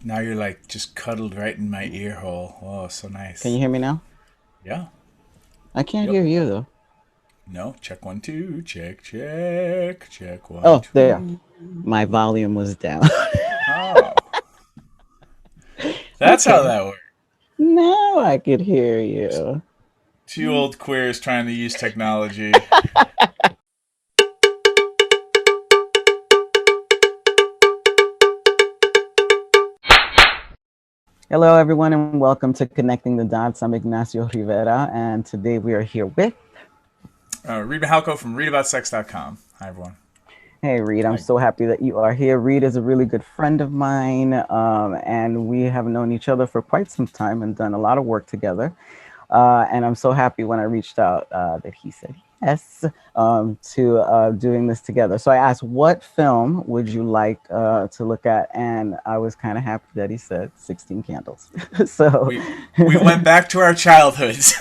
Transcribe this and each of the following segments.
Now you're like just cuddled right in my ear hole. Oh, so Can you nice. hear me now? Yeah. I can't Yep. hear you though. No. Check one, two. Check, check. Check one, Oh, there. two. My volume was down. Oh. That's how Okay. that works. Now I could hear you. Two old queers trying to use technology. Hello, everyone, and welcome to Connecting the Dots. I'm Ignacio Rivera, and today we are here with. Reid Mihalko from readaboutsex.com. Hi, everyone. Hey, Reid. I'm Hi. so happy that you are here. Reid is a really good friend of mine, and we have known each other for quite some time and done a lot of work together. And I'm so happy when I reached out that he said yes to doing this together. So I asked, what film would you like to look at? And I was kind of happy that he said 16 Candles. so, We went back to our childhoods.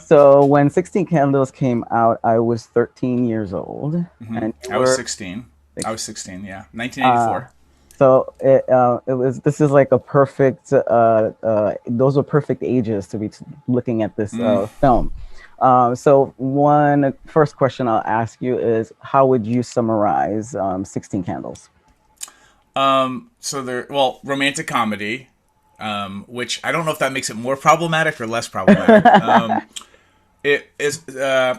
so when 16 Candles came out, I was 13 years old, and you I was were 16. I was 6. 16, yeah. Uh, 1984. so it was. This is like a perfect. Those were perfect ages to be looking at this film. So one first question I'll ask you is, how would you summarize 16 Candles? So well, romantic comedy, which I don't know if that makes it more problematic or less problematic. It is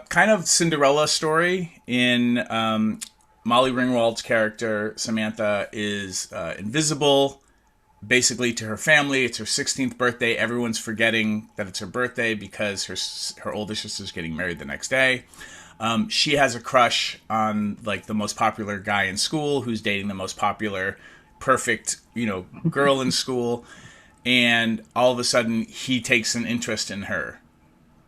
kind of Cinderella story in Molly Ringwald's character. Samantha is invisible basically to her family. It's her 16th birthday. Everyone's forgetting that it's her birthday because her older sister's getting married the next day. She has a crush on like the most popular guy in school, who's dating the most popular, perfect, girl in school, and all of a sudden he takes an interest in her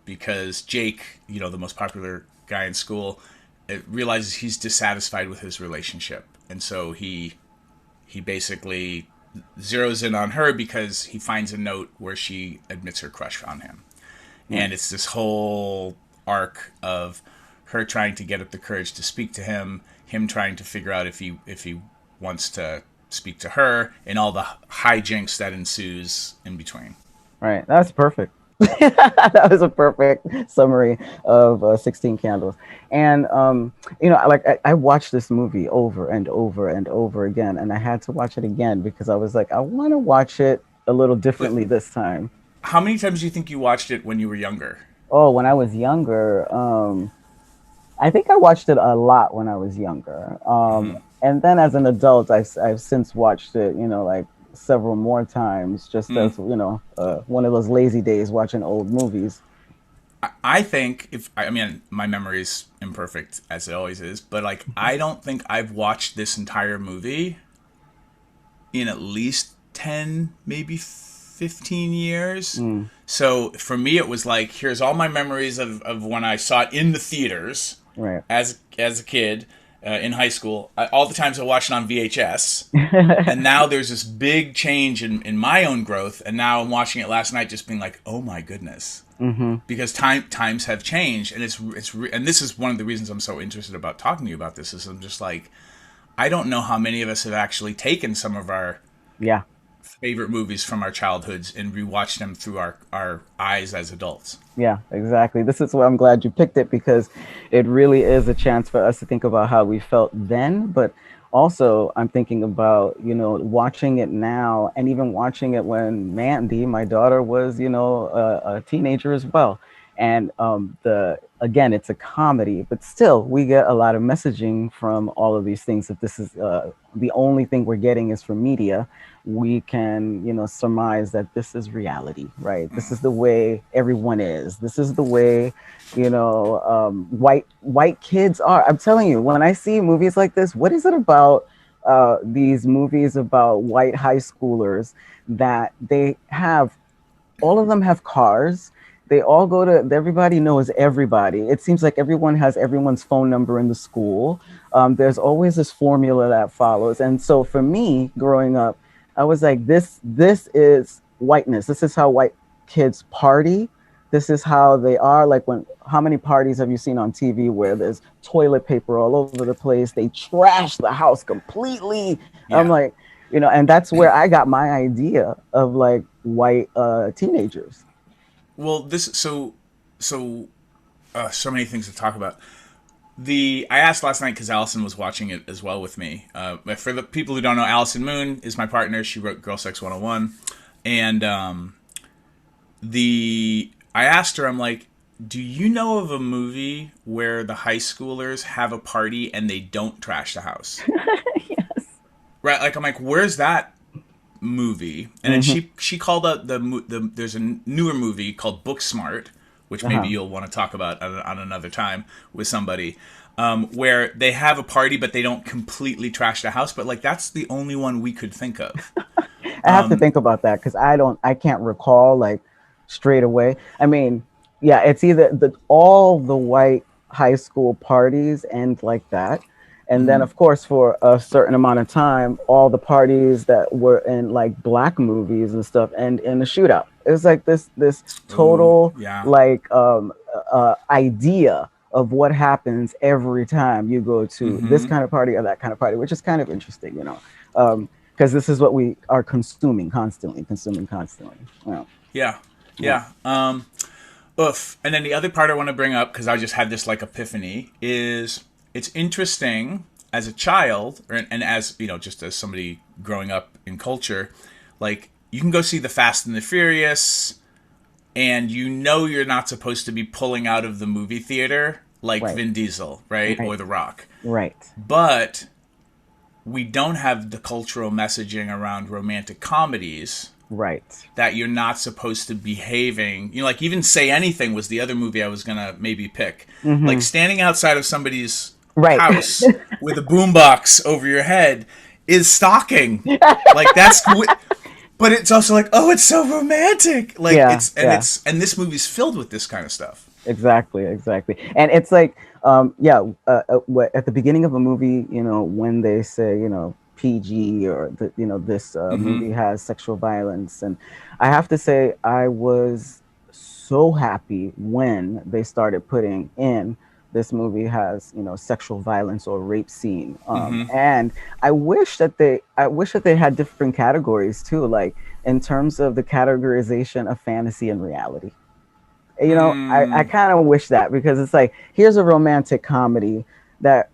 because Jake, the most popular guy in school, realizes he's dissatisfied with his relationship, and so he basically zeroes in on her because he finds a note where she admits her crush on him. Right. And it's this whole arc of her trying to get up the courage to speak to him trying to figure out if he wants to speak to her, and all the hijinks that ensues in between. Right. That's perfect. That was a perfect summary of 16 Candles. And, I watched this movie over and over and over again, and I had to watch it again because I was like, I want to watch it a little But differently this time. how many times do you think you watched it when you were younger? Oh, when I was younger, I think I watched it a lot when I was younger. And then as an adult, I've since watched it, like several more times, just as, one of those lazy days watching old movies. I think if I mean my memory's imperfect as it always is, but like I don't think I've watched this entire movie in at least 10, maybe 15 years. Mm, So for me it was like here's all my memories of when I saw it in the theaters right. as a kid in high school. All the times I watched it on VHS. And now there's this big change in my own growth, and now I'm watching it last night just being like, "Oh my goodness." Hmm. Because times have changed, and and this is one of the reasons I'm so interested about talking to you about this. Is I'm just like, I don't know how many of us have actually taken some of our Yeah. favorite movies from our childhoods and rewatched them through our eyes as adults. Yeah, exactly. This is why I'm glad you picked it because it really is a chance for us to think about how we felt then, but also I'm thinking about, watching it now and even watching it when Mandy, my daughter, was, a teenager as well. And the again, it's a comedy, but still we get a lot of messaging from all of these things. If this is the only thing we're getting is from media, we can, surmise that this is reality, right? This is the way everyone is. This is the way, white kids are. I'm telling you, when I see movies like this, what is it about these movies about white high schoolers that they have? All of them have cars. They all go to, everybody knows everybody. It seems like everyone has everyone's phone number in the school. There's always this formula that follows. And so for me, growing up, I was like, this is whiteness. This is how white kids party. This is how they are. Like how many parties have you seen on TV where there's toilet paper all over the place? They trash the house completely. I'm Yeah. like, And that's where I got my idea of like white teenagers. Well, so so many things to talk about. I asked last night because Allison was watching it as well with me. For the people who don't know, Allison Moon is my partner. She wrote Girl Sex 101, and the I asked her, I'm like, do you know of a movie where the high schoolers have a party and they don't trash the house? Yes. Right? Like, I'm like, where's that movie? And then Hmm. she called out there's a newer movie called Booksmart, which maybe Uh-huh. you'll want to talk about on another time with somebody, where they have a party but they don't completely trash the house. But like, that's the only one we could think of. I have to think about that because I can't recall like straight away. I mean, yeah, it's either all the white high school parties end like that. And then, of course, for a certain amount of time, all the parties that were in like black movies and stuff end in a shootout. It's like this Oh total yeah. like idea of what happens every time you go to this kind of party or that kind of party, which is kind of interesting. Because this is what we are consuming constantly. Well, Yeah. yeah. Yeah. Oof. And then the other part I want to bring up, because I just had this like epiphany, is it's interesting as a child, and as, just as somebody growing up in culture, like, you can go see the Fast and the Furious, and you're not supposed to be pulling out of the movie theater like Right, Vin Diesel, right? right, Or The Rock. right, But we don't have the cultural messaging around romantic comedies right. that you're not supposed to behaving. Like, even Say Anything was the other movie I was gonna maybe pick. Like, Hmm. standing outside of somebody's Right. house with a boombox over your head is stalking. Like, but it's also like, oh, it's so romantic. Like, Yeah, yeah. and this movie's filled with this kind of stuff. Exactly, exactly. And it's like, yeah, at the beginning of a movie, when they say, PG or this movie has sexual violence, and I have to say, I was so happy when they started putting in this movie has sexual violence or rape scene, and I wish that they had different categories too, like in terms of the categorization of fantasy and reality. I Mm, kind of wish that because it's like here's a romantic comedy that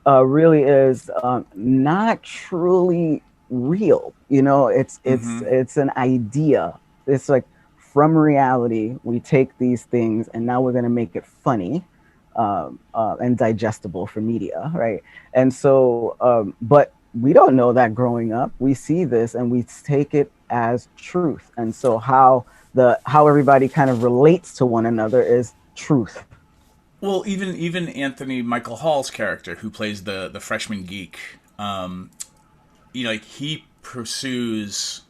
really is not truly real. It's an idea. It's like from reality we take these things and now we're going to make it funny, and digestible for media, right? And so, but we don't know that growing up. We see this and we take it as truth. And so how everybody kind of relates to one another is truth. well, even Anthony Michael Hall's character, who plays the freshman geek, like, he pursues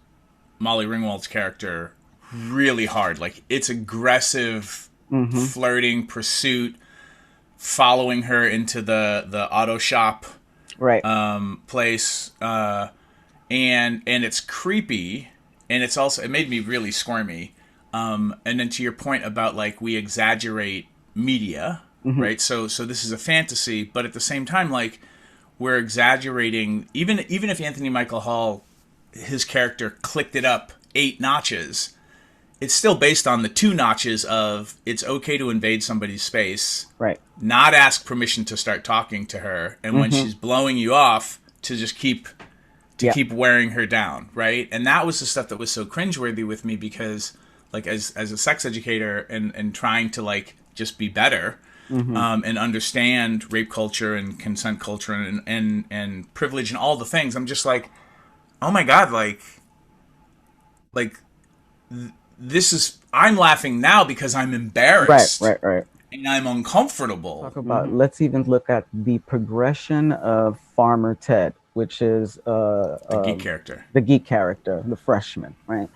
Molly Ringwald's character really hard. Like, it's aggressive, Hmm. flirting pursuit, following her into the auto shop Right. place, and it's creepy, and it made me really squirmy. And then to your point about, like, we exaggerate media, Hmm. right? So this is a fantasy, but at the same time, like, we're exaggerating. Even if Anthony Michael Hall, his character clicked it up 8 notches, it's still based on the 2 notches of it's okay to invade somebody's space, Right. not ask permission to start talking to her, and when Hmm. she's blowing you off, to just Yeah. keep wearing her down, right? And that was the stuff that was so cringeworthy with me because, like, as a sex educator and trying to, like, just be better, Hmm. and understand rape culture and consent culture and privilege and all the things, I'm just like, oh my god, like this is I'm laughing now because I'm Right. embarrassed Right. Right. and I'm uncomfortable. Talk about. Let's even look at the progression of Farmer Ted, which is The geek character. the geek character, the freshman, right?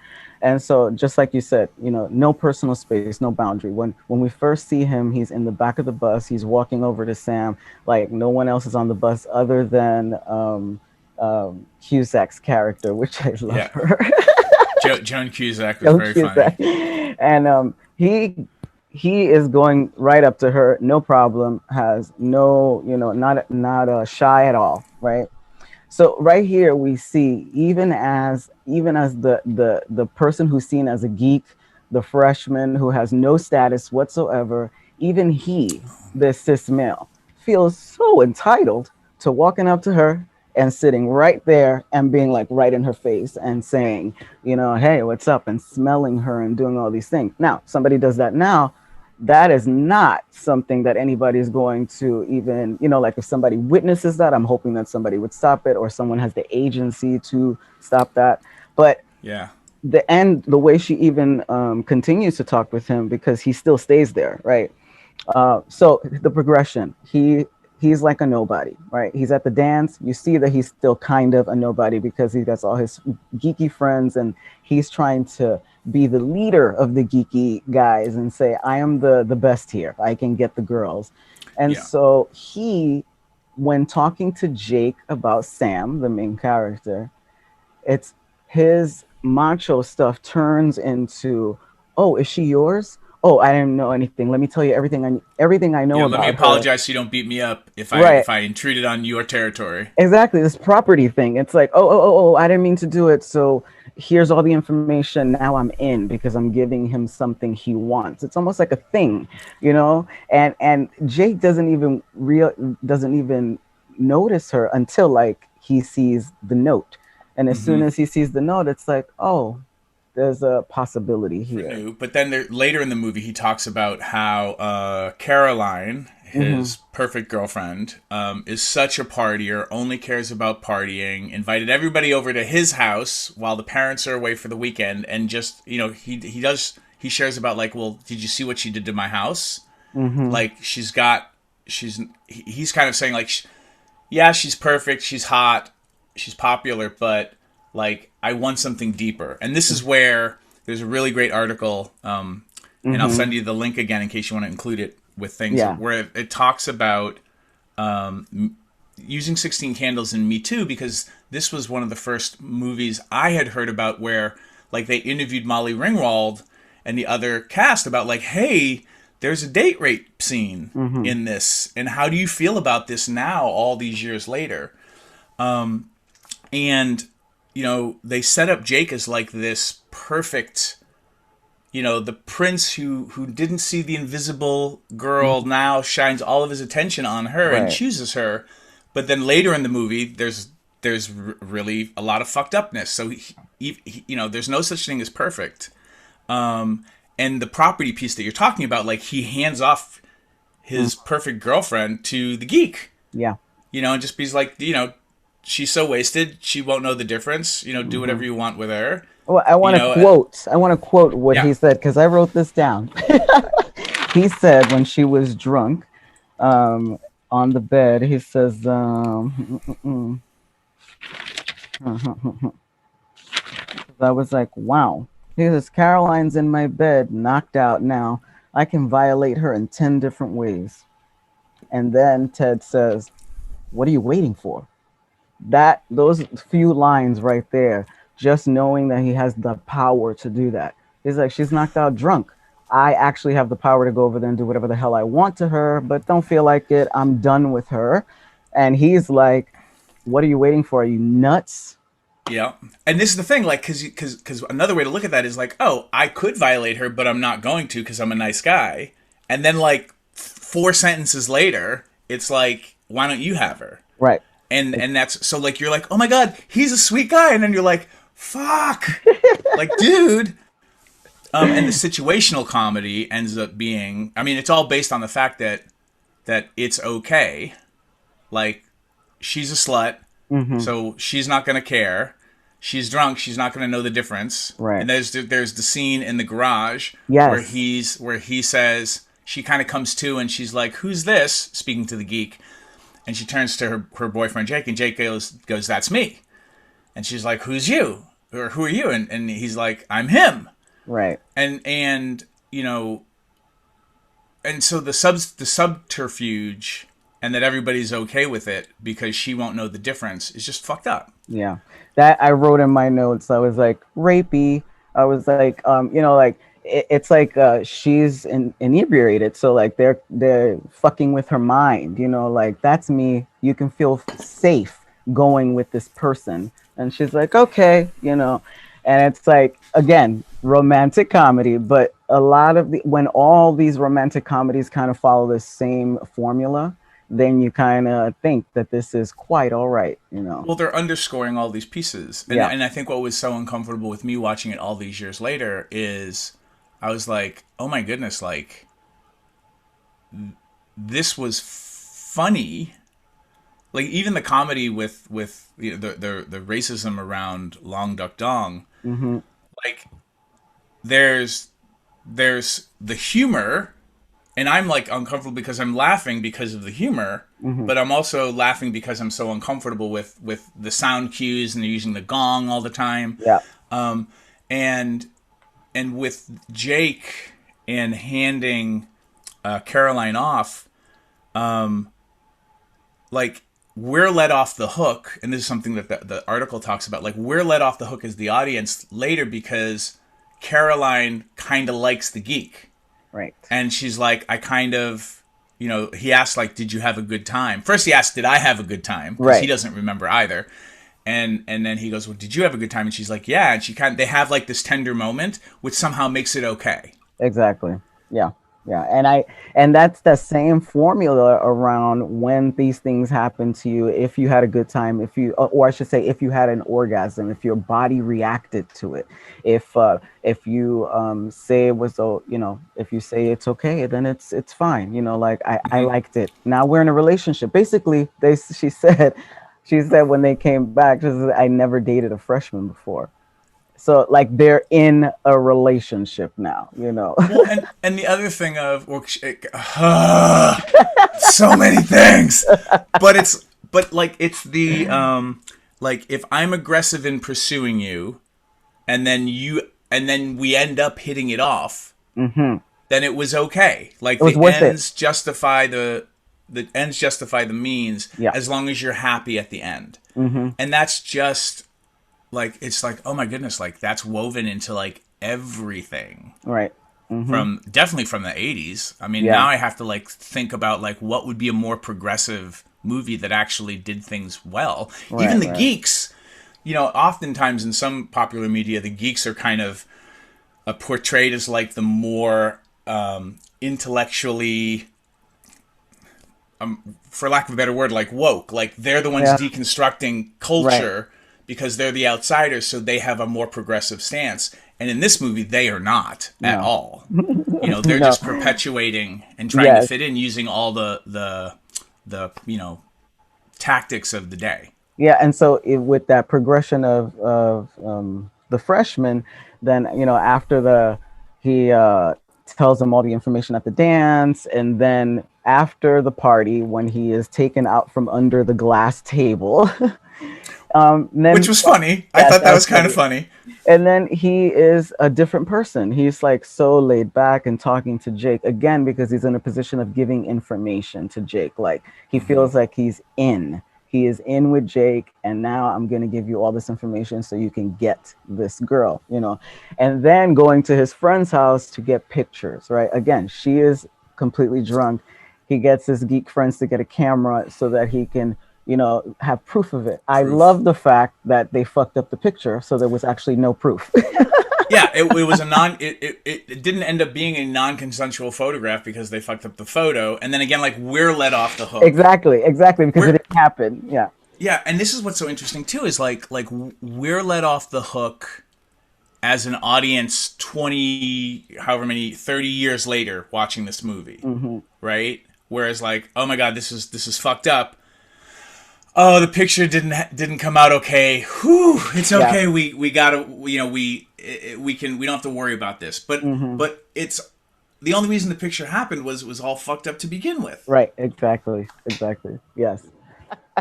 And so, just like you said, no personal space, no boundary. When we first see him, he's in the back of the bus. He's walking over to Sam, like no one else is on the bus other than Cusack's character, which I love Yeah. her. Joan Cusack was Joe very funny. Cusack, and he is going right up to her, no problem. Has no, not shy at all, right? So right here we see, even as the person who's seen as a geek, the freshman who has no status whatsoever, even he, the cis male, feels so entitled to walking up to her and sitting right there and being like right in her face and saying, hey, what's up, and smelling her and doing all these things. Now, somebody does that now, that is not something that anybody is going to even, like if somebody witnesses that, I'm hoping that somebody would stop it or someone has the agency to stop that. But Yeah. the way she even continues to talk with him, because he still stays there, right? So the progression, he's like a nobody, right? He's at the dance. You see that he's still kind of a nobody because he got all his geeky friends, and he's trying to be the leader of the geeky guys and say, I am the best here. I can get the girls. And Yeah. so when talking to Jake about Sam, the main character, it's his macho stuff turns into, oh, is she yours? Oh, I didn't know anything. Let me tell you everything I know Yeah. Let me about her. apologize so you don't beat me up Right. if I intruded on your territory. Exactly. This property thing. It's like, oh, I didn't mean to do it. So here's all the information. Now I'm in because I'm giving him something he wants. It's almost like a thing, And Jake doesn't even notice her until like he sees the note. And as soon Mm-hmm. as he sees the note, it's like, oh, there's a possibility For here. new. But then later in the movie, he talks about how Caroline, Hmm. his perfect girlfriend, is such a partier, only cares about partying, invited everybody over to his house while the parents are away for the weekend, and just, he shares about like, well, did you see what she did to my house? Hmm. Like he's kind of saying like, yeah, she's perfect, she's hot, she's popular, but like I want something deeper. And this is where there's a really great article, and I'll Hmm. send you the link again in case you want to include it with things Yeah. where it talks about using 16 Candles in Me Too, because this was one of the first movies I had heard about where like they interviewed Molly Ringwald and the other cast about like, hey, there's a date rape scene Hmm. in this, and how do you feel about this now all these years later? And they set up Jake as like this perfect, the prince who didn't see the invisible girl, Hmm. now shines all of his attention on her and Right. chooses her. But then later in the movie, there's really a lot of fucked upness. So there's no such thing as perfect. And the property piece that you're talking about, like he hands off Mm. his perfect girlfriend to the geek, Yeah. and just be like, she's so wasted, she won't know the difference. Do Hmm. whatever you want with her. Well, I want You to know, quote. I want to quote what yeah, he said because I wrote this down. He said when she was drunk, um, on the bed, he says, I was like, wow. He says, Caroline's in my bed, knocked out now. I can violate her in 10 different ways. And then Ted says, what are you waiting for? Those few lines right there, just knowing that he has the power to do that. He's like, she's knocked out drunk. I actually have the power to go over there and do whatever the hell I want to her, but don't feel like it. I'm done with her. And he's like, what are you waiting for? Are you nuts? yeah. And this is the thing, like, because another way to look at that is like, oh, I could violate her, but I'm not going to because I'm a nice guy. And then like four sentences later, it's like, why don't you have her? Right. And that's so like you're like, oh my god, he's a sweet guy, and then you're like, fuck, like dude. And the situational comedy ends up being, I mean, it's all based on the fact that it's okay. Like, she's a slut, Mm-hmm. so she's not gonna care. She's drunk, she's not gonna know the difference. Right. And there's the scene in the garage Yes. where he says she kind of comes to and she's like, "Who's this?" Speaking to the geek, and she turns to her boyfriend Jake, and Jake goes, "That's me." And she's like, "Who's you?" Or "Who are you?" And he's like, "I'm him." Right. And and so the subterfuge and that everybody's okay with it because she won't know the difference is just fucked up. Yeah, that I wrote in my notes. I was like, rapey. I was like, like it's like she's inebriated, so like they're fucking with her mind. Like that's me. You can feel safe going with this person. And she's like, okay, you know. And it's like, again, romantic comedy, but a lot of when all these romantic comedies kind of follow the same formula, then you kind of think that this is quite all right, you know. Well, they're underscoring all these pieces, and Yeah. I think what was so uncomfortable with me watching it all these years later is I was like, oh my goodness, like this was funny. Like even the comedy with the racism around Long Duck Dong, Hmm. like there's the humor, and I'm like uncomfortable because I'm laughing because of the humor, Hmm. but I'm also laughing because I'm so uncomfortable with the sound cues and they're using the gong all the time. Yeah. And with Jake and handing Caroline off, like we're let off the hook, and this is something that the article talks about. Like we're let off the hook as the audience later because Caroline kind of likes the geek, Right. and she's like, I kind of, he asked like, did you have a good time? First he asked, did I have a good time? Because he Right. doesn't remember either. And then he goes, well, did you have a good time? And she's like, yeah. And they have like this tender moment, which somehow makes it okay. Exactly. Yeah. Yeah. And that's the same formula around when these things happen to you. If you had a good time, if you, or I should say, if you had an orgasm, if your body reacted to it, if you say it was, you know, if you say it's okay, then it's fine. You know, like I Mm-hmm. liked it. Now we're in a relationship. Basically, she said when they came back, she said, I never dated a freshman before. So like they're in a relationship now, you know. Well, and the other thing of, well, so many things, but like it's the like if I'm aggressive in pursuing you, and then we end up hitting it off, Hmm. then it was okay. Like It was worth it. the ends justify the means Yeah. as long as you're happy at the end. Hmm. And that's just like, it's like, oh my goodness, like that's woven into like everything Right. Hmm. from definitely from the 80s. I mean, Yeah. now I have to like think about like what would be a more progressive movie that actually did things well. Even Right. the Right. geeks, oftentimes in some popular media, the geeks are kind of portrayed as like the more intellectually, for lack of a better word, like woke. Like they're the ones Yeah. deconstructing Right. culture because they're the outsiders, so they have a more progressive stance. And in this movie, they are not at No. all. They're No. just perpetuating and trying to Yes. fit in using all the tactics of the day. Yeah. And so with that progression of the freshman, then you know after he tells them all the information at the dance, and then after the party when he is taken out from under the glass table, Which then was funny. I yes, thought that that was was kind of funny. funny. And then he is a different person. He's like so laid back and talking to Jake again because he's in a position of giving information to Jake. Like he Mm-hmm. feels like he's in. He is in with Jake, and now I'm going to give you all this information so you can get this girl, you know. And then going to his friend's house to get pictures, right? Again, she is completely drunk. He gets his geek friends to get a camera so that he can, you know, have proof of it. I Proof. love the fact that they fucked up the picture, so there was actually no proof. Yeah, it was a non. It didn't end up being a non-consensual photograph because they fucked up the photo, and then again, like we're let off the hook. Exactly, exactly, because it We're didn't happen. Yeah. Yeah, and this is what's so interesting too is like we're let off the hook as an audience 20 however many 30 years later watching this movie, Hmm. right? Whereas like, oh my god, this is fucked up. Oh, the picture didn't come out okay. Whew, it's Yeah. okay. We gotta, we don't have to worry about this. But Hmm. it's the only reason the picture happened was all fucked up to begin with. Right. Exactly. Exactly. Yes.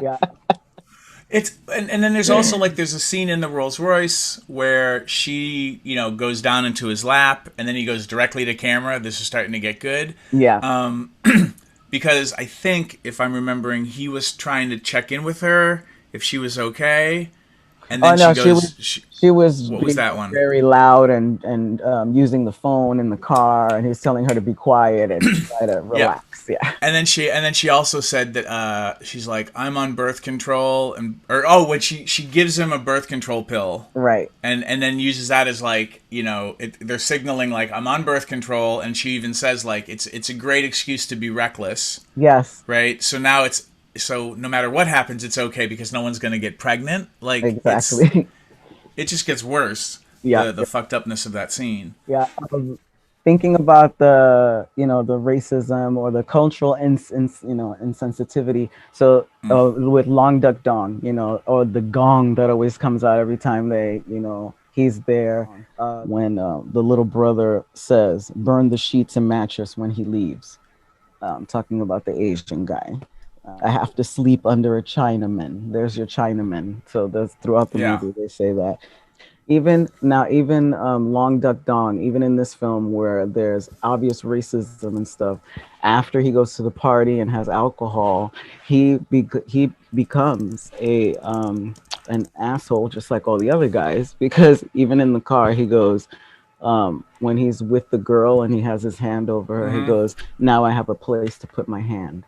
Yeah. It's and then there's also like there's a scene in the Rolls Royce where she goes down into his lap and then he goes directly to camera. This is starting to get good. Yeah. Because I think if I'm remembering, he was trying to check in with her if she was okay, And Oh then no, she was what was being that one? very loud and using the phone in the car, and he's telling her to be quiet and try to Yep. relax. Yeah, And then she also said that she's like, I'm on birth control, and or oh, when she gives him a birth control pill, right. and then uses that as like, they're signaling like, I'm on birth control, and she even says like, it's a great excuse to be reckless, Yes, right? So now it's, so no matter what happens, it's okay because no one's gonna get pregnant. Like exactly. it just gets worse. Yeah, The fucked upness of that scene. yeah. Thinking about the the racism or the cultural insensitivity. So with Long Duck Dong, or the gong that always comes out every time he's there. When the little brother says, "Burn the sheets and mattress when he leaves," talking about the Asian guy. I have to sleep under a Chinaman. There's your Chinaman. So there's throughout the Yeah. movie they say that. Even Long Duck Dong, even in this film where there's obvious racism and stuff, after he goes to the party and has alcohol, he becomes a an asshole just like all the other guys, because even in the car he goes, when he's with the girl and he has his hand over her, he goes, "Now I have a place to put my hand,"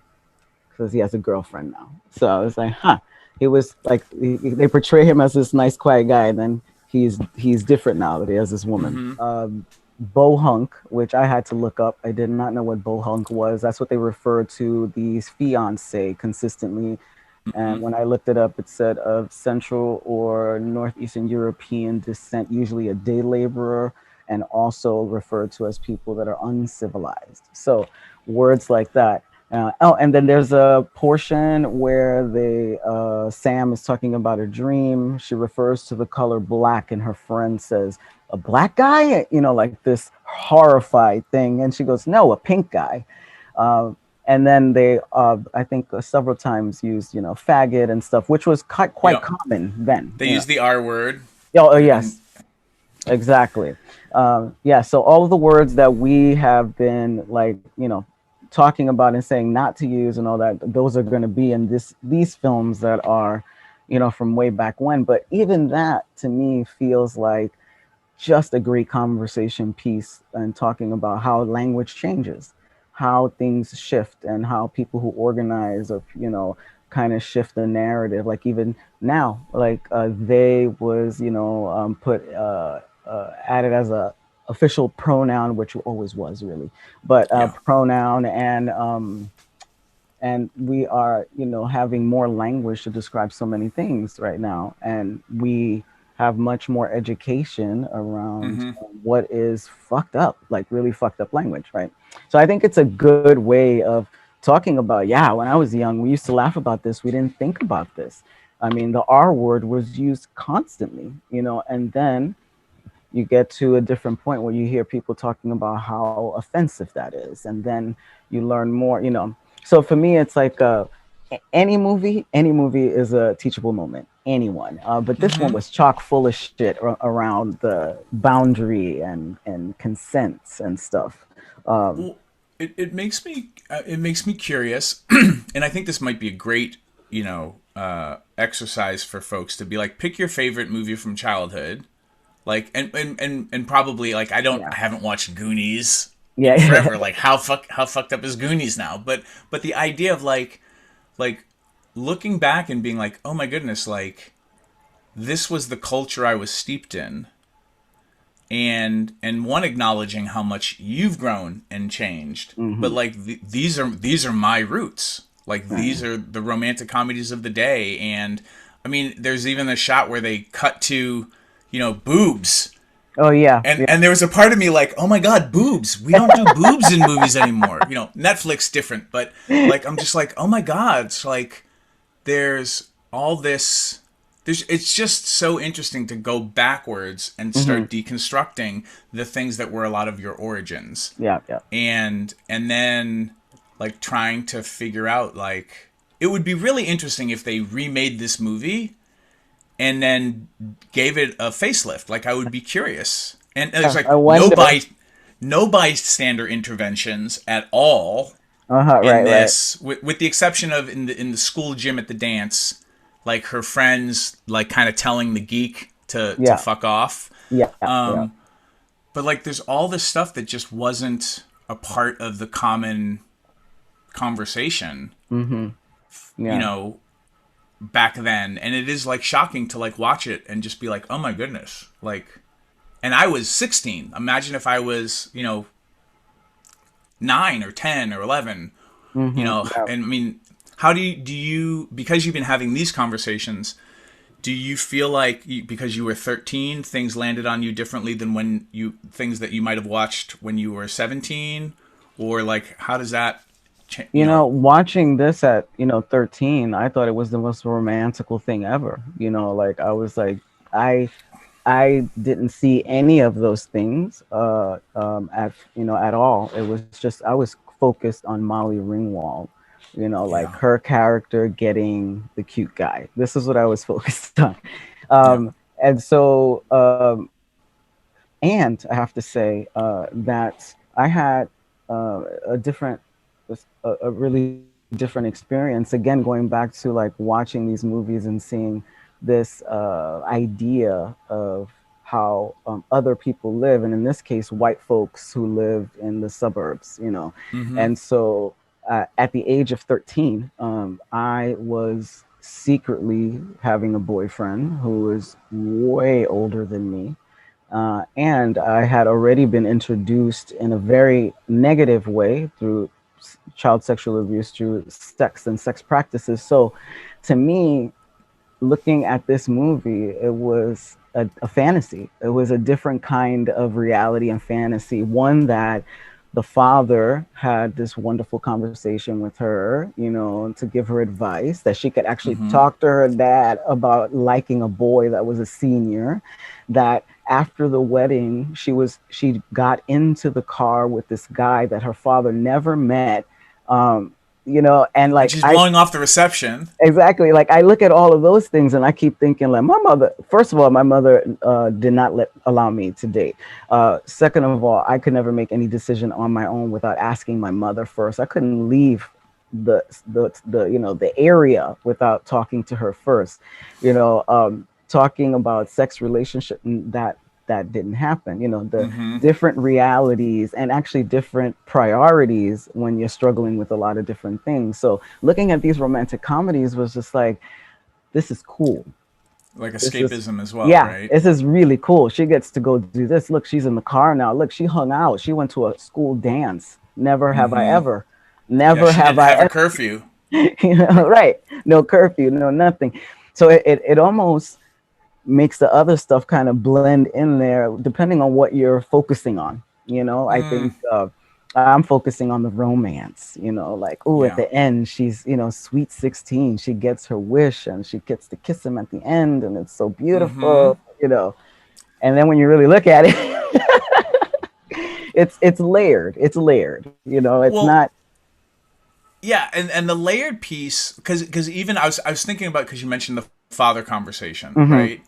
because he has a girlfriend now. So I was like, huh. He was like, they portray him as this nice, quiet guy, and then he's different now that he has this woman. Bohunk, which I had to look up. I did not know what bohunk was. That's what they refer to these fiance consistently. And when I looked it up, it said of Central or Northeastern European descent, usually a day laborer, and also referred to as people that are uncivilized. So words like that. And then there's a portion where Sam is talking about a dream. She refers to the color black, and her friend says, "A black guy?" Like this horrified thing. And she goes, "No, a pink guy." Uh, and then they, I think, several times used, faggot and stuff, which was quite Yep. common then. They use the R word. Oh, And yes, exactly. Yeah, so all of the words that we have been like, talking about and saying not to use and all that, those are going to be in these films that are, from way back when. But even that to me feels like just a great conversation piece and talking about how language changes, how things shift, and how people who organize or kind of shift the narrative. Like even now, like they was put added as a official pronoun, which always was really, but yeah. pronoun, and we are having more language to describe so many things right now, and we have much more education around what is fucked up, like really fucked up language, right? So I think it's a good way of talking about, yeah, when I was young we used to laugh about this, we didn't think about this. I mean, the R word was used constantly, and then you get to a different point where you hear people talking about how offensive that is, and then you learn more. So for me it's like any movie is a teachable moment, anyone, but this one was chock full of shit around the boundary and consents and stuff. Well, it makes me curious, and I think this might be a great exercise for folks to be like, pick your favorite movie from childhood, like, and probably like, I Yeah, haven't watched Goonies in yeah. forever. Like how fucked up is Goonies now? But the idea of like looking back and being like, oh my goodness, like this was the culture I was steeped in, and one, acknowledging how much you've grown and changed, but Hmm. like these are my roots, like Right. these are the romantic comedies of the day. And I mean, there's even a shot where they cut to boobs, Oh yeah, and there was a part of me like, oh my god, boobs, we don't do boobs in movies anymore. Netflix different, but yeah. like I'm just like, oh my god, it's like there's all this, it's just so interesting to go backwards and Hmm. start deconstructing the things that were a lot of your origins, Yeah, yeah. and then like trying to figure out, like, it would be really interesting if they remade this movie and then gave it a facelift. Like, I would be curious. And there's like I wonder. no bystander interventions at all Uh-huh, in right, right. this, with the exception of in the school gym at the dance. like her friends like kind of telling the geek to Yeah. fuck off. Yeah. Yeah. But like there's all this stuff that just wasn't a part of the common conversation, Mm-hmm. you Yeah. know, back then. And it is like shocking to like watch it and just be like, oh my goodness. Like, and I was 16. Imagine if I was, 9 or 10 or 11, Mm-hmm. Yeah. and I mean, how do you, because you've been having these conversations, do you feel like because you were 13, things landed on you differently than things that you might have watched when you were 17? Or like, how does that change, Watching this at, 13, I thought it was the most romantical thing ever. Like I was like, I I didn't see any of those things at all. It was just I was focused on Molly Ringwald, like yeah, her character getting the cute guy. This is what I was focused on. yeah, And so, and I have to say that I had a different, a really different experience. Again, going back to like watching these movies and seeing this idea of how other people live, and in this case, white folks who live in the suburbs. mm-hmm, And so, at the age of 13, I was secretly having a boyfriend who was way older than me, and I had already been introduced in a very negative way through child sexual abuse through sex and sex practices. So, to me, looking at this movie, it was a fantasy. It was a different kind of reality and fantasy, one that the father had this wonderful conversation with her, to give her advice that she could actually mm-hmm. talk to her dad about liking a boy that was a senior, that after the wedding she got into the car with this guy that her father never met, um, and And like she's I blowing off the reception. exactly. Like I look at all of those things and I keep thinking, like, my mother. First of all, my mother did not allow me to date. Second of all, I could never make any decision on my own without asking my mother first. I couldn't leave the area without talking to her first. Talking about sex relationship, that didn't happen. The Mm-hmm. different realities and actually different priorities when you're struggling with a lot of different things. So looking at these romantic comedies was just like, this is cool. Like This is, escapism as well, yeah, right? this is really cool. She gets to go do this. Look, she's in the car now. Look, she hung out. She went to a school dance. Never have I Mm-hmm. ever. Yeah, Never she have didn't I have a ever. curfew. Right. No curfew, no nothing. So it almost makes the other stuff kind of blend in there depending on what you're focusing on. I Mm, think I'm focusing on the romance, like, oh, at yeah. the end, she's, sweet 16. She gets her wish and she gets to kiss him at the end, and it's so Mm-hmm. beautiful. And then when you really look at it, it's layered. It's layered. It's Well, not. yeah, and the layered piece, because even I was thinking about, because you mentioned the father conversation, Hmm. right?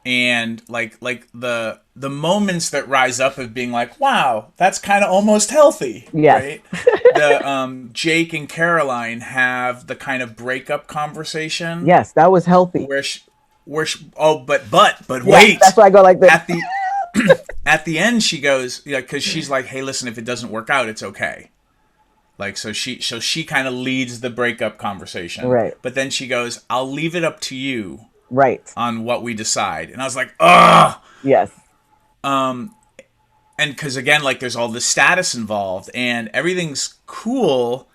And like the moments that rise up of being like, wow, that's kind of almost healthy, Yes. right? The Jake and Caroline have the kind of breakup conversation Yes, that was healthy. where oh, but Yeah, that's wait, why I go like this. at the at the end she goes, because she's like, hey, listen, if it doesn't work out, it's okay. Like, so she kind of leads the breakup conversation, Right. but then she goes, I'll leave it up to you Right. on what we decide. And I was like, ugh. Yes. And because again, like, there's all this status involved, and everything's cool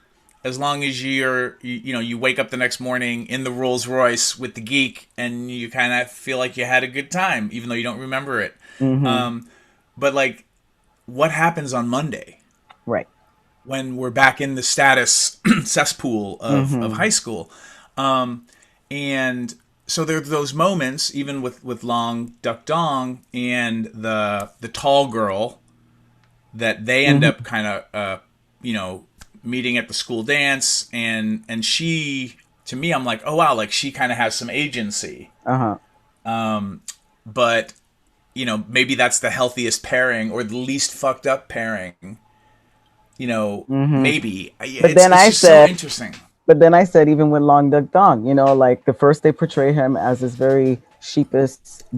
as long as you wake up the next morning in the Rolls Royce with the geek, and you kind of feel like you had a good time, even though you don't remember it. Hmm. But like, what happens on Monday Right. when we're back in the status cesspool of Hmm. high school? And so there are those moments, even with Long Duck Dong and the tall girl, that they end up Hmm. kind of meeting at the school dance, and she, to me, I'm like, oh wow, like she kind of has some agency. Uh-huh. But maybe that's the healthiest pairing or the least fucked up pairing. Hmm. Maybe But it's then it's I just so said, interesting. But then I said, even with Long Duck Dong, like the first they portray him as this very sheepish,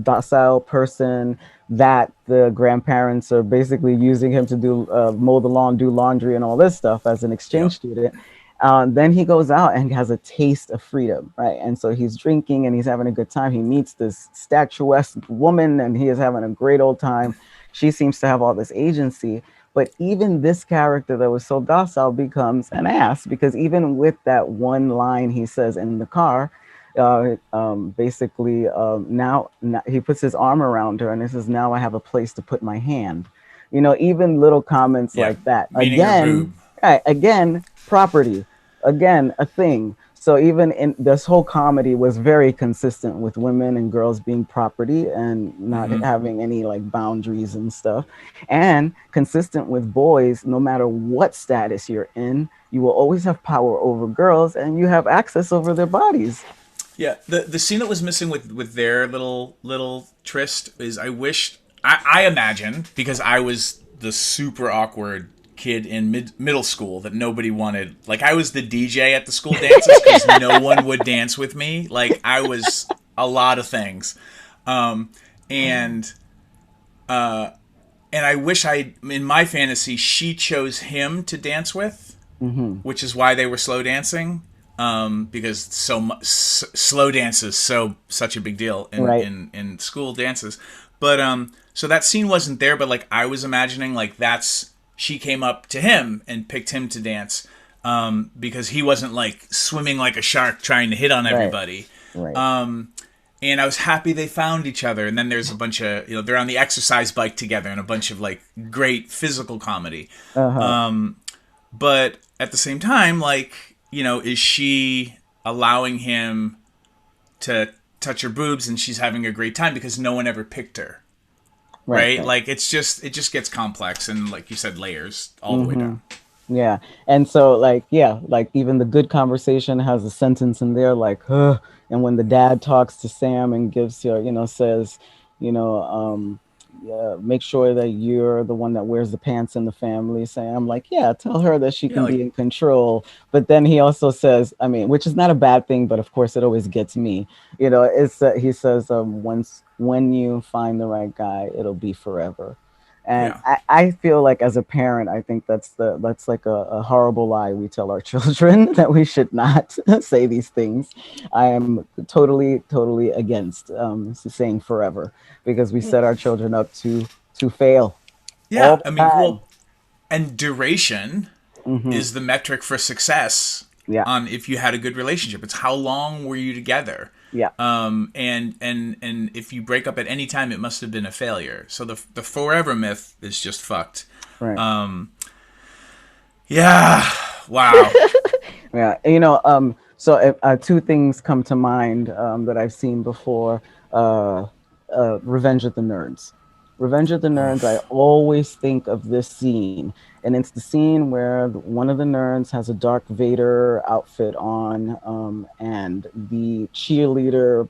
docile person that the grandparents are basically using him to do mow the lawn, do laundry, and all this stuff as an Yep. exchange student. Then he goes out and has a taste of freedom, right? And so he's drinking and he's having a good time. He meets this statuesque woman and he is having a great old time. She seems to have all this agency. But even this character that was so docile becomes an ass because even with that one line he says in the car, basically, now he puts his arm around her and he says, "Now I have a place to put my hand." Even little comments Yeah. like that. Meaning her boob. Right, again, property, again, a thing. So even in this whole comedy was very consistent with women and girls being property and not Hmm. having any like boundaries and stuff, and consistent with boys. No matter what status you're in, you will always have power over girls, and you have access over their bodies. Yeah, the scene that was missing with their little tryst is I wished I imagine because I was the super awkward kid in middle school that nobody wanted. Like I was the DJ at the school dances because no one would dance with me. Like I was a lot of things, um, and and I wish I in my fantasy she chose him to dance with, Mm-hmm. which is why they were slow dancing. Because slow dance is such a big deal Right. in school dances. But so that scene wasn't there, but like I was imagining like that's she came up to him and picked him to dance because he wasn't like swimming like a shark trying to hit on Right. everybody. Right. And I was happy they found each other. And then there's a bunch of they're on the exercise bike together and a bunch of like great physical comedy. Uh huh. But at the same time, like, is she allowing him to touch her boobs and she's having a great time because no one ever picked her? Right. Right? Right. Like it just gets complex and like you said, layers all the way Mm-hmm. down. Yeah. And so like yeah, like even the good conversation has a sentence in there like huh. And when the dad talks to Sam and gives her, says, you know, yeah, make sure that you're the one that wears the pants in the family. Sam, like, yeah, tell her that she Yeah, can like be in control. But then he also says, I mean, which is not a bad thing, but of course it always gets me. It's he says, once when you find the right guy, it'll be forever. And yeah. I feel like as a parent, I think that's like a horrible lie we tell our children that we should not say these things. I am totally, totally against saying forever because we set our children up to fail all Yeah, I the mean, time. well, and duration Hmm. is the metric for success Yeah, on if you had a good relationship. It's how long were you together? yeah, And if you break up at any time, it must have been a failure. So the forever myth is just fucked. right. Yeah. Wow. Yeah, so two things come to mind that I've seen before. Uh, Revenge of the Nerds. Revenge of the Nerds, I Oof. always think of this scene. And it's the scene where one of the nerds has a Darth Vader outfit on, and the cheerleader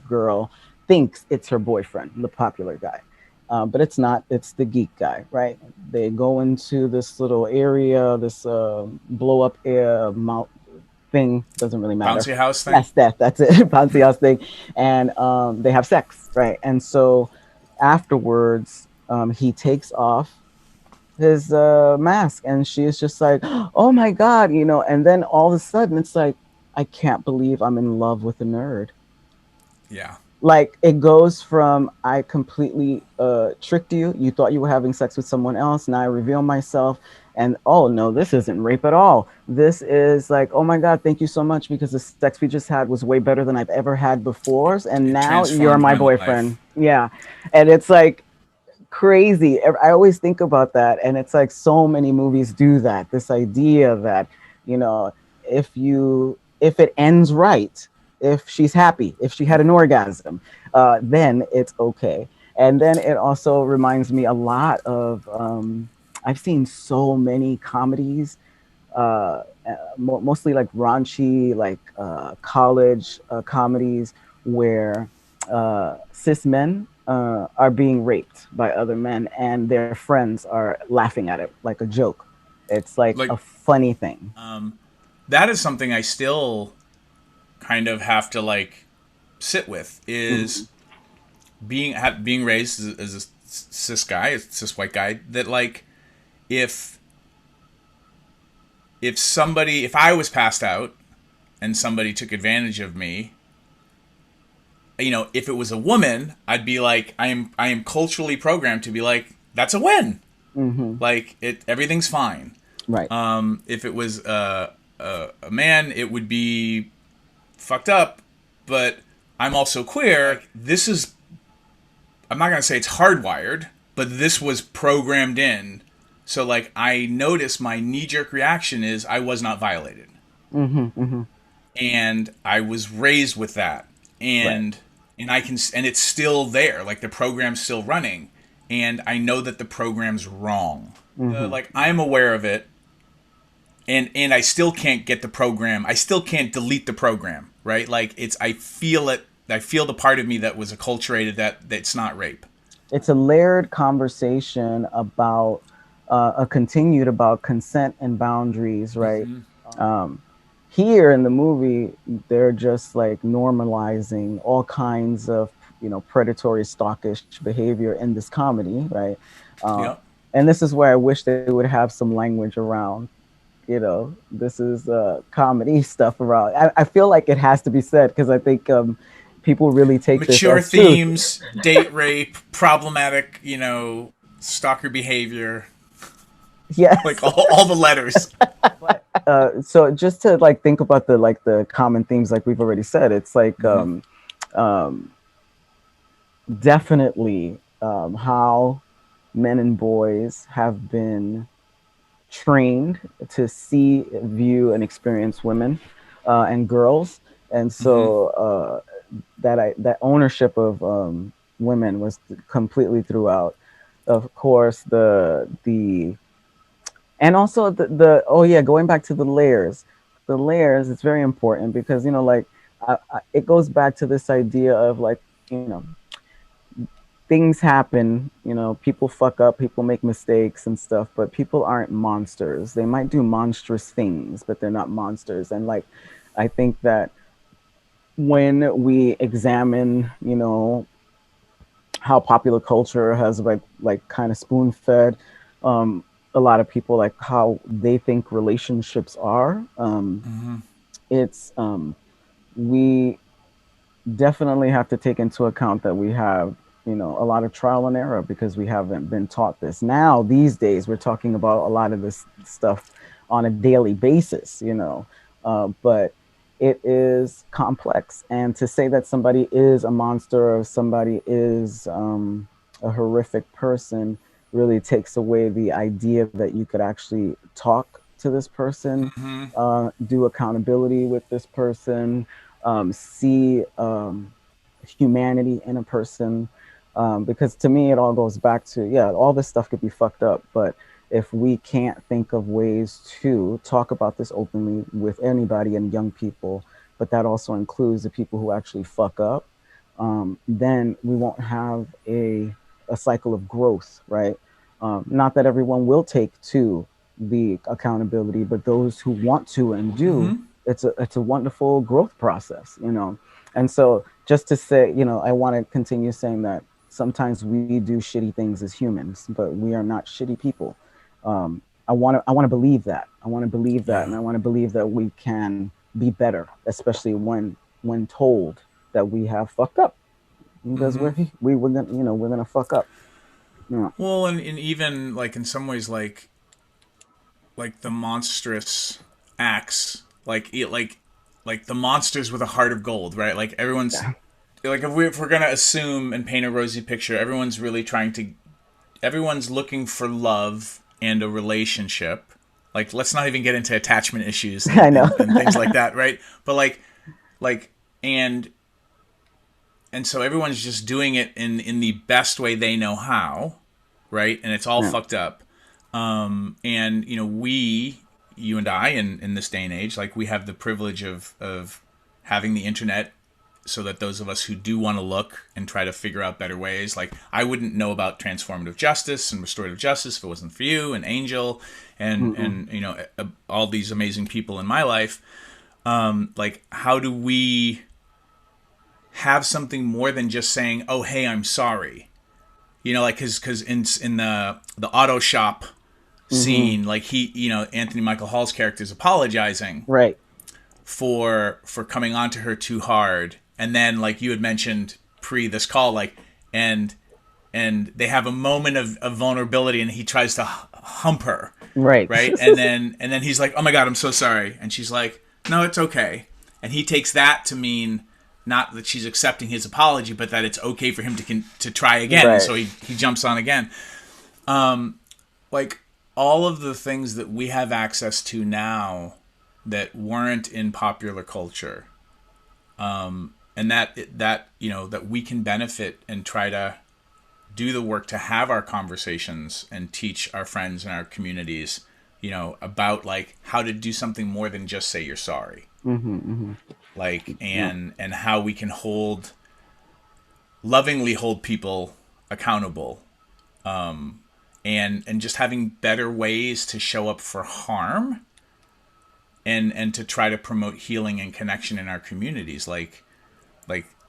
girl thinks it's her boyfriend, the popular guy. But it's not, it's the geek guy, right? They go into this little area, this blow up air mount thing, doesn't really matter. Bouncy house thing. Yes, that's it, bouncy house thing. And they have sex, right? And so afterwards, he takes off his mask and she is just like, oh my God, and then all of a sudden it's like, I can't believe I'm in love with a nerd. Yeah. Like it goes from I completely tricked you. You thought you were having sex with someone else. Now I reveal myself, and oh no, this isn't rape at all. This is like, oh my God, thank you so much because the sex we just had was way better than I've ever had before, and It now you're transformed my my life. boyfriend. Yeah, and it's like crazy. I always think about that, and it's like so many movies do that. This idea that you know, if it ends right, if she's happy, if she had an orgasm, then it's okay. And then it also reminds me a lot of I've seen so many comedies, mostly like raunchy, like college comedies where cis men are being raped by other men and their friends are laughing at it like a joke. It's like a Like funny thing. that is something I still kind of have to like sit with, Mm-hmm. is being raised as a a cis white guy, that like if if I was passed out and somebody took advantage of me, if it was a woman, I'd be like, I am culturally programmed to be like, that's a win. Mm-hmm. Like everything's fine. Right. If it was a man, it would be fucked up. But I'm also queer. Like, this is, I'm not gonna say it's hardwired, but this was programmed in. So like I notice my knee jerk reaction is I was not violated, Mm-hmm. Mm-hmm. and I was raised with that, Right. and I can, and it's still there. Like the program's still running, and I know that the program's wrong. Mm-hmm. Like I'm aware of it, and I still can't get the program. I still can't delete the program. Right? Like it's, I feel it. I feel the part of me that was acculturated that that's not rape. It's a layered conversation about a continued about consent and boundaries, right? Mm-hmm. Um, Here in the movie, they're just like normalizing all kinds of predatory, stalkish behavior in this comedy, right? Um, Yep. and this is where I wish they would have some language around. This is comedy stuff around. I feel like it has to be said because I think people really take this Mature as truth. themes, date rape, problematic, stalker behavior, like Yes. all the letters. But so just to like think about the common themes, like we've already said, it's like Mm-hmm. um, definitely how men and boys have been trained to see, view, and experience women and girls, and Mm-hmm. so that ownership of women was completely throughout. Of course, the and also the oh yeah, going back to the layers, it's very important because like it goes back to this idea of like things happen, people fuck up, people make mistakes and stuff, but people aren't monsters. They might do monstrous things, but they're not monsters. And like I think that when we examine how popular culture has like kind of spoon fed um a lot of people, like how they think relationships are, Mm-hmm. it's we definitely have to take into account that we have a lot of trial and error because we haven't been taught this. Now these days we're talking about a lot of this stuff on a daily basis, but it is complex, and to say that somebody is a monster or somebody is a horrific person really takes away the idea that you could actually talk to this person, Mm-hmm. do accountability with this person, see humanity in a person. Because to me, it all goes back to, yeah, all this stuff could be fucked up, but if we can't think of ways to talk about this openly with anybody and young people, but that also includes the people who actually fuck up, then we won't have a cycle of growth, right? Not that everyone will take to the accountability, but those who want to and do, Mm-hmm. it's a wonderful growth process. And so just to say, I want to continue saying that sometimes we do shitty things as humans, but we are not shitty people. I want to believe that. I want to believe that, Yeah. and I want to believe that we can be better, especially when told that we have fucked up, because Mm-hmm. we're gonna we're gonna fuck up. Yeah. Well, and even like in some ways, like the monstrous acts, like the monsters with a heart of gold, right? Like everyone's Yeah. like if we're gonna assume and paint a rosy picture, everyone's really trying to, everyone's looking for love and a relationship. Like let's not even get into attachment issues I know. and things like that, right? But like and and so everyone's just doing it in the best way they know how, right? And it's all Yeah. fucked up. And you and I, in this day and age, like we have the privilege of having the internet so that those of us who do want to look and try to figure out better ways, like I wouldn't know about transformative justice and restorative justice if it wasn't for you and Angel and you know, all these amazing people in my life. Like, how do we have something more than just saying, "Oh, hey, I'm sorry," you know, like because in the auto shop scene, like you know, Anthony Michael Hall's character is apologizing, Right. for coming on to her too hard, and then like you had mentioned pre this call, like and they have a moment of vulnerability, and he tries to hump her, Right. right, and then he's like, "Oh my God, I'm so sorry," and she's like, "No, it's okay," and he takes that to mean not that she's accepting his apology, but that it's okay for him to try again. Right. So he jumps on again. Like all of the things that we have access to now that weren't in popular culture, and that you know, that we can benefit and try to do the work to have our conversations and teach our friends and our communities, you know, about like how to do something more than just say you're sorry. Like, and how we can lovingly hold people accountable, and just having better ways to show up for harm, and to try to promote healing and connection in our communities. Like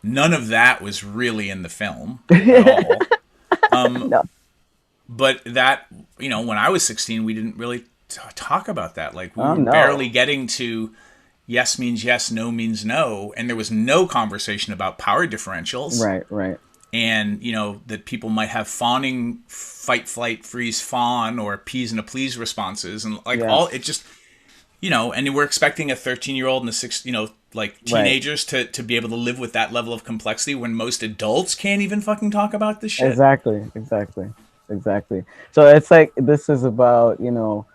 none of that was really in the film at all. No. But that, you know, when I was 16, we didn't really talk about that. Like we were No. barely getting to yes means yes, no means no, and there was no conversation about power differentials. Right. And, you know, that people might have fawning, fight, flight, freeze, fawn, or peas and a please responses, and like all it just, you know, and we're expecting a 13-year-old and a 6, you know, like teenagers to be able to live with that level of complexity when most adults can't even fucking talk about this shit. Exactly. So it's like, this is about, you know,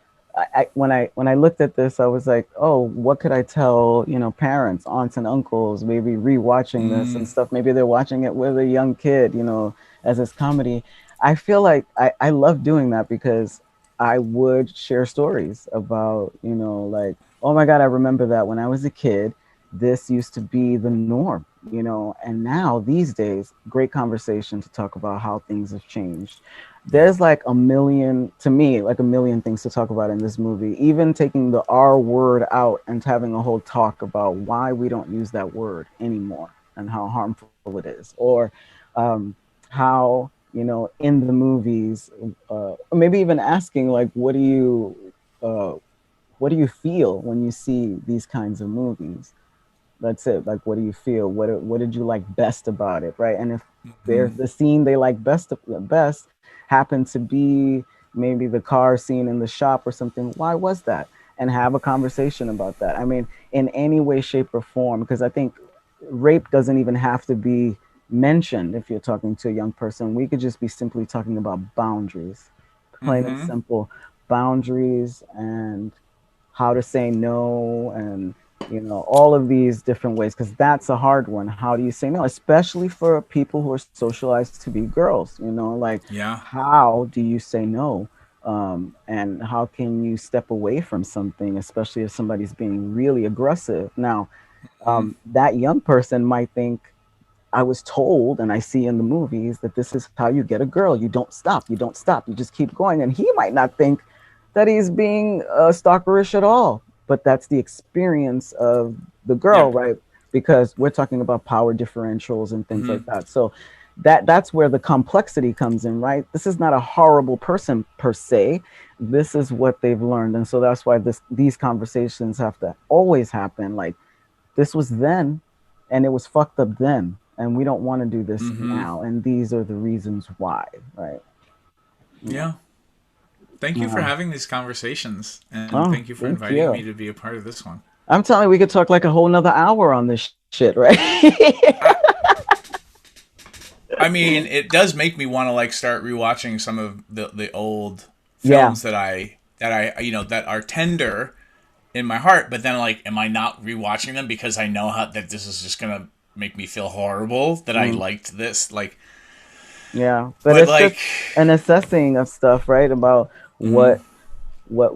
when I looked at this, I was like, oh, what could I tell, you know, parents, aunts and uncles, maybe rewatching this and stuff. Maybe they're watching it with a young kid, you know, as it's comedy. I feel like I love doing that because I would share stories about, you know, like, oh my God, I remember that when I was a kid, this used to be the norm, you know, and now these days, great conversation to talk about how things have changed. There's like a million, to me, like a million things to talk about in this movie, even taking the R word out and having a whole talk about why we don't use that word anymore and how harmful it is, or how, you know, in the movies, or maybe even asking like, what do you feel when you see these kinds of movies? That's it. Like, what do you feel? What did you like best about it, right? And if there's the scene they like best happened to be maybe the car scene in the shop or something, why was that? And have a conversation about that. I mean, in any way, shape, or form, because I think rape doesn't even have to be mentioned if you're talking to a young person. We could just be simply talking about boundaries, plain and simple boundaries, and how to say no, and you know, all of these different ways, because that's a hard one. How do you say no, especially for people who are socialized to be girls, you know, like Yeah. how do you say no, and how can you step away from something, especially if somebody's being really aggressive. Now that young person might think, I was told, and I see in the movies, that this is how you get a girl. You don't stop, you just keep going. And he might not think that he's being stalkerish at all, but that's the experience of the girl, Yep. right? Because we're talking about power differentials and things like that. So that's where the complexity comes in, right? This is not a horrible person per se. This is what they've learned, and so that's why these conversations have to always happen. Like, this was then, and it was fucked up then, and we don't want to do this now, and these are the reasons why, right? Yeah. Thank you for having these conversations, and Oh, thank you for thank inviting you. me to be a part of this one. I'm telling you, we could talk like a whole nother hour on this shit, right? I, I mean, it does make me want to like start rewatching some of the old Yeah. films that I you know, that are tender in my heart, but then like, am I not rewatching them because I know how that this is just gonna make me feel horrible that I liked this, like, Yeah, but but it's just like, an assessing of stuff, right? About what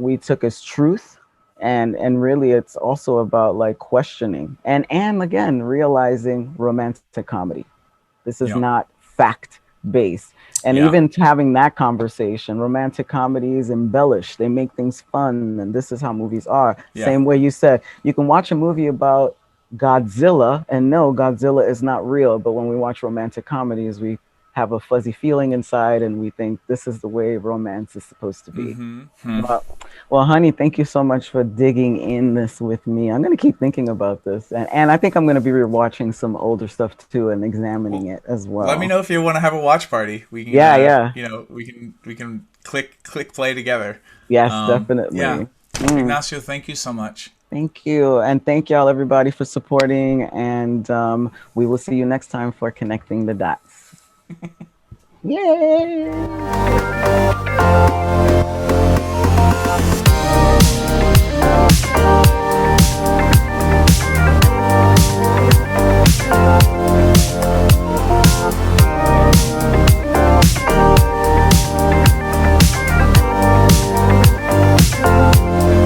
we took as truth, And really it's also about like questioning and again realizing romantic comedy. This is Yeah. not fact based. And Yeah. even having that conversation, romantic comedies embellish, they make things fun, and this is how movies are. Same Yeah. way you said, you can watch a movie about Godzilla and no, Godzilla is not real. But when we watch romantic comedies, we have a fuzzy feeling inside and we think this is the way romance is supposed to be. Mm-hmm. But, well, honey, thank you so much for digging in this with me. I'm going to keep thinking about this. And I think I'm going to be rewatching some older stuff too and examining Well, it as let me well. know if you want to have a watch party. We can, Yeah, yeah. we can click play together. Yes, Yeah. definitely. Mm, Ignacio, thank you so much. thank you. And thank y'all, everybody, for supporting. And we will see you next time for Connecting the Dots. Yay!